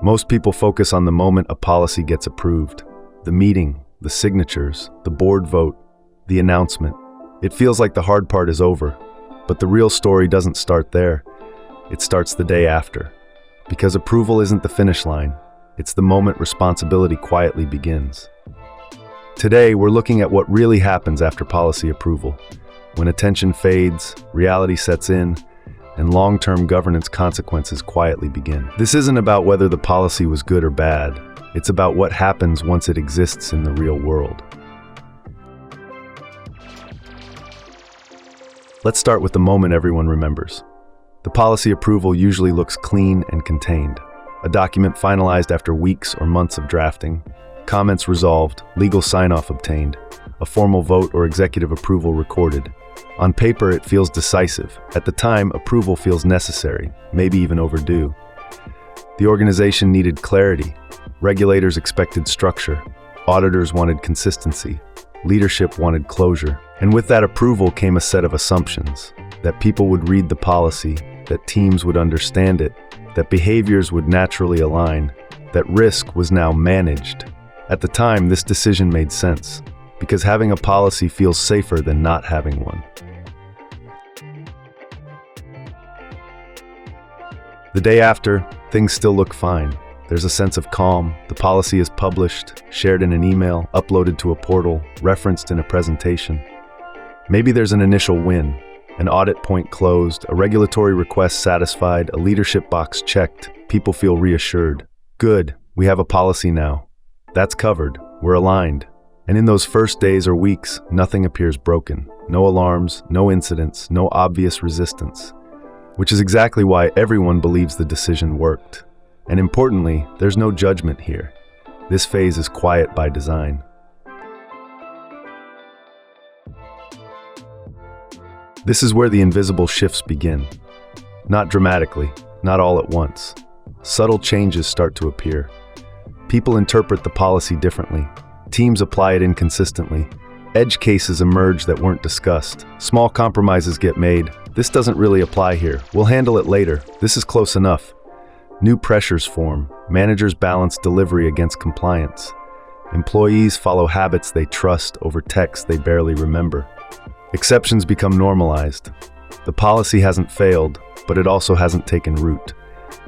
Most people focus on the moment a policy gets approved. The meeting, the signatures, the board vote, the announcement. It feels like the hard part is over, but the real story doesn't start there. It starts the day after. Because approval isn't the finish line, it's the moment responsibility quietly begins. Today, we're looking at what really happens after policy approval. When attention fades, reality sets in, and long-term governance consequences quietly begin. This isn't about whether the policy was good or bad. It's about what happens once it exists in the real world. Let's start with the moment everyone remembers. The policy approval usually looks clean and contained. A document finalized after weeks or months of drafting, comments resolved, legal sign-off obtained, a formal vote or executive approval recorded. On paper, it feels decisive. At the time, approval feels necessary, maybe even overdue. The organization needed clarity. Regulators expected structure. Auditors wanted consistency. Leadership wanted closure. And with that approval came a set of assumptions. That people would read the policy, that teams would understand it, that behaviors would naturally align, that risk was now managed. At the time, this decision made sense, because having a policy feels safer than not having one. The day after, things still look fine. There's a sense of calm. The policy is published, shared in an email, uploaded to a portal, referenced in a presentation. Maybe there's an initial win, an audit point closed, a regulatory request satisfied, a leadership box checked. People feel reassured. Good, we have a policy now. That's covered, we're aligned. And in those first days or weeks, nothing appears broken. No alarms, no incidents, no obvious resistance. Which is exactly why everyone believes the decision worked. And importantly, there's no judgment here. This phase is quiet by design. This is where the invisible shifts begin. Not dramatically, not all at once. Subtle changes start to appear. People interpret the policy differently. Teams apply it inconsistently. Edge cases emerge that weren't discussed. Small compromises get made. This doesn't really apply here. We'll handle it later. This is close enough. New pressures form. Managers balance delivery against compliance. Employees follow habits they trust over texts they barely remember. Exceptions become normalized. The policy hasn't failed, but it also hasn't taken root.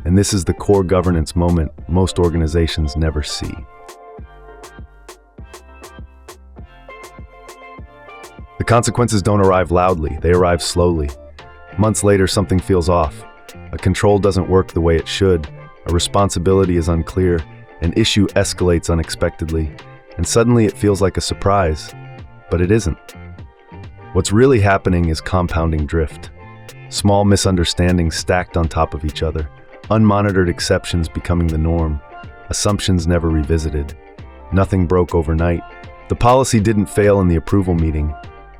And this is the core governance moment most organizations never see. The consequences don't arrive loudly, they arrive slowly. Months later, something feels off. A control doesn't work the way it should. A responsibility is unclear. An issue escalates unexpectedly. And suddenly it feels like a surprise. But it isn't. What's really happening is compounding drift. Small misunderstandings stacked on top of each other. Unmonitored exceptions becoming the norm. Assumptions never revisited. Nothing broke overnight. The policy didn't fail in the approval meeting.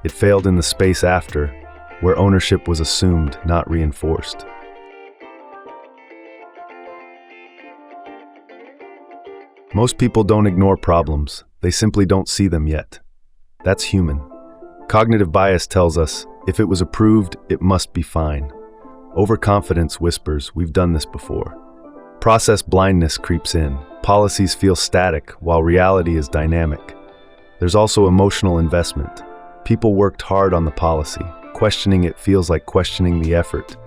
It failed in the space after, where ownership was assumed, not reinforced. Most people don't ignore problems, they simply don't see them yet. That's human. Cognitive bias tells us, if it was approved, it must be fine. Overconfidence whispers, we've done this before. Process blindness creeps in. Policies feel static, while reality is dynamic. There's also emotional investment. People worked hard on the policy. Questioning it feels like questioning the effort.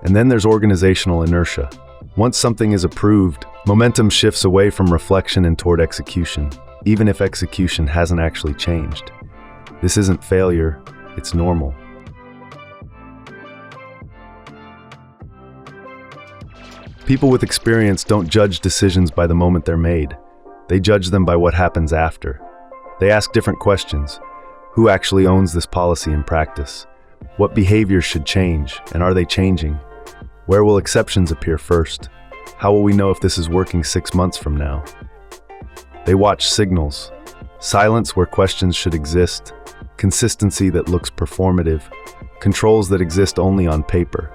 And then there's organizational inertia. Once something is approved, momentum shifts away from reflection and toward execution, even if execution hasn't actually changed. This isn't failure, it's normal. People with experience don't judge decisions by the moment they're made. They judge them by what happens after. They ask different questions. Who actually owns this policy in practice? What behaviors should change, and are they changing? Where will exceptions appear first? How will we know if this is working 6 months from now? They watch signals. Silence where questions should exist. Consistency that looks performative. Controls that exist only on paper.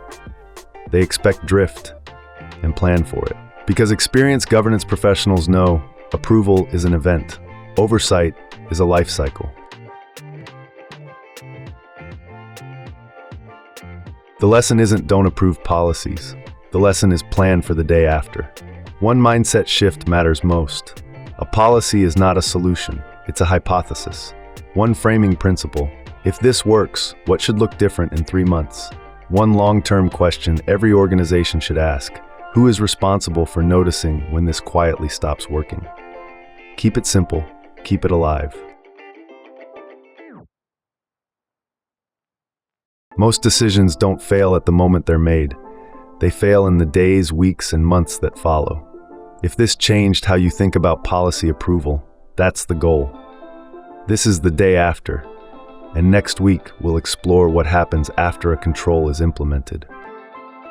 They expect drift and plan for it. Because experienced governance professionals know approval is an event. Oversight is a life cycle. The lesson isn't don't approve policies. The lesson is plan for the day after. One mindset shift matters most. A policy is not a solution, it's a hypothesis. One framing principle: if this works, what should look different in 3 months? One long-term question every organization should ask: who is responsible for noticing when this quietly stops working? Keep it simple, keep it alive. Most decisions don't fail at the moment they're made. They fail in the days, weeks, and months that follow. If this changed how you think about policy approval, that's the goal. This is the day after, and next week we'll explore what happens after a control is implemented.